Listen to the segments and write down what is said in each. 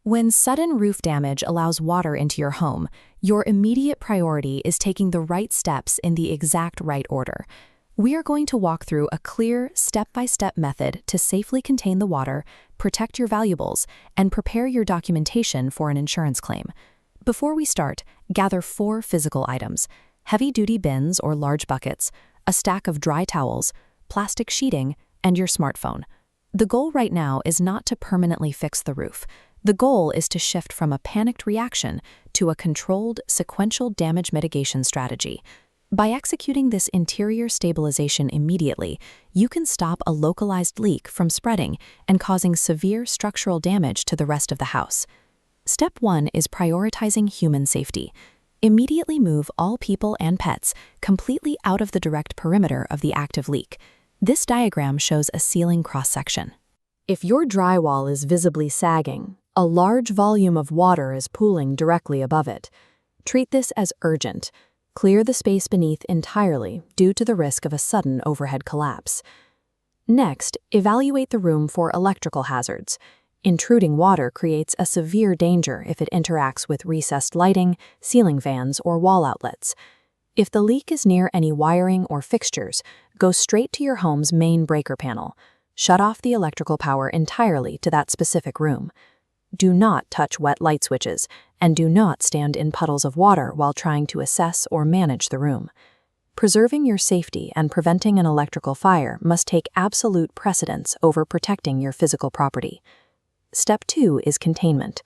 When sudden roof damage allows water into your home, your immediate priority is taking the right steps in the exact right order. We are going to walk through a clear, step-by-step method to safely contain the water, protect your valuables, and prepare your documentation for an insurance claim. Before we start, gather 4 physical items: heavy-duty bins or large buckets, a stack of dry towels, plastic sheeting, and your smartphone. The goal right now is not to permanently fix the roof. The goal is to shift from a panicked reaction to a controlled, sequential damage mitigation strategy. By executing this interior stabilization immediately, you can stop a localized leak from spreading and causing severe structural damage to the rest of the house. Step 1 is prioritizing human safety. Immediately move all people and pets completely out of the direct perimeter of the active leak. This diagram shows a ceiling cross-section. If your drywall is visibly sagging, a large volume of water is pooling directly above it. Treat this as urgent. Clear the space beneath entirely due to the risk of a sudden overhead collapse. Next, evaluate the room for electrical hazards. Intruding water creates a severe danger if it interacts with recessed lighting, ceiling fans, or wall outlets. If the leak is near any wiring or fixtures, go straight to your home's main breaker panel. Shut off the electrical power entirely to that specific room. Do not touch wet light switches, and do not stand in puddles of water while trying to assess or manage the room. Preserving your safety and preventing an electrical fire must take absolute precedence over protecting your physical property. Step 2 is containment.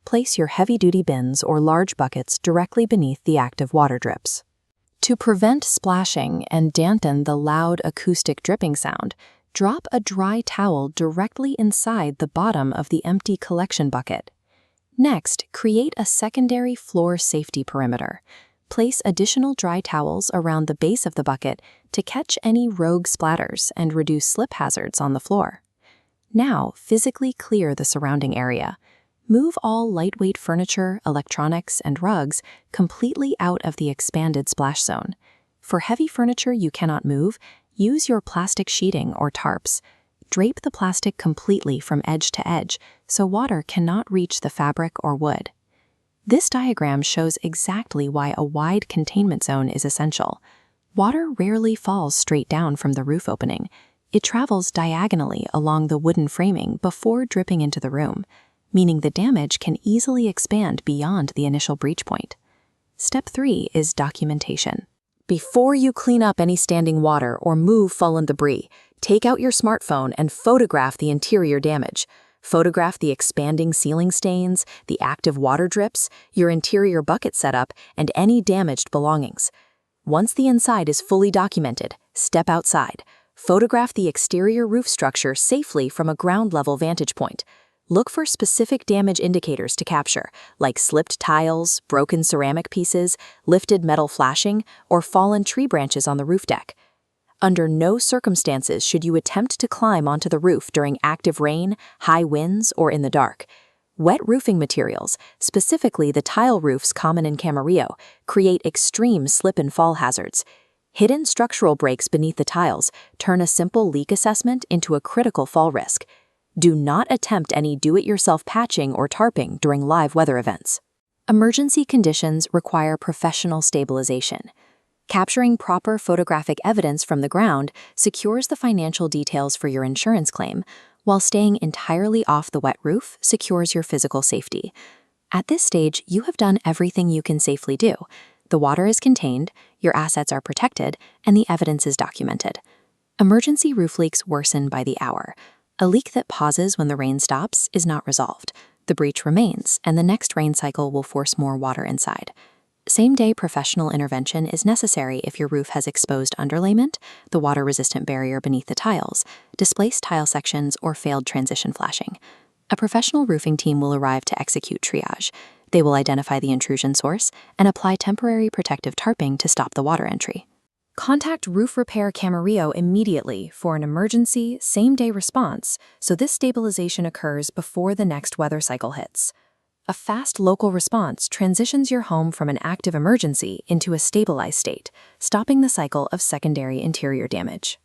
Place your heavy-duty bins or large buckets directly beneath the active water drips. To prevent splashing and dampen the loud acoustic dripping sound, drop a dry towel directly inside the bottom of the empty collection bucket. Next, create a secondary floor safety perimeter. Place additional dry towels around the base of the bucket to catch any rogue splatters and reduce slip hazards on the floor. Now, physically clear the surrounding area. Move all lightweight furniture, electronics, and rugs completely out of the expanded splash zone. For heavy furniture you cannot move, use your plastic sheeting or tarps. Drape the plastic completely from edge to edge so water cannot reach the fabric or wood. This diagram shows exactly why a wide containment zone is essential. Water rarely falls straight down from the roof opening. It travels diagonally along the wooden framing before dripping into the room, meaning the damage can easily expand beyond the initial breach point. Step 3 is documentation. Before you clean up any standing water or move fallen debris, take out your smartphone and photograph the interior damage. Photograph the expanding ceiling stains, the active water drips, your interior bucket setup, and any damaged belongings. Once the inside is fully documented, step outside. Photograph the exterior roof structure safely from a ground-level vantage point. Look for specific damage indicators to capture, like slipped tiles, broken ceramic pieces, lifted metal flashing, or fallen tree branches on the roof deck. Under no circumstances should you attempt to climb onto the roof during active rain, high winds, or in the dark. Wet roofing materials, specifically the tile roofs common in Camarillo, create extreme slip and fall hazards. Hidden structural breaks beneath the tiles turn a simple leak assessment into a critical fall risk. Do not attempt any do-it-yourself patching or tarping during live weather events. Emergency conditions require professional stabilization. Capturing proper photographic evidence from the ground secures the financial details for your insurance claim, while staying entirely off the wet roof secures your physical safety. At this stage, you have done everything you can safely do. The water is contained, your assets are protected, and the evidence is documented. Emergency roof leaks worsen by the hour. A leak that pauses when the rain stops is not resolved. The breach remains, and the next rain cycle will force more water inside. Same-day professional intervention is necessary if your roof has exposed underlayment, the water-resistant barrier beneath the tiles, displaced tile sections, or failed transition flashing. A professional roofing team will arrive to execute triage. They will identify the intrusion source and apply temporary protective tarping to stop the water entry. Contact Roof Repair Camarillo immediately for an emergency, same-day response so this stabilization occurs before the next weather cycle hits. A fast local response transitions your home from an active emergency into a stabilized state, stopping the cycle of secondary interior damage.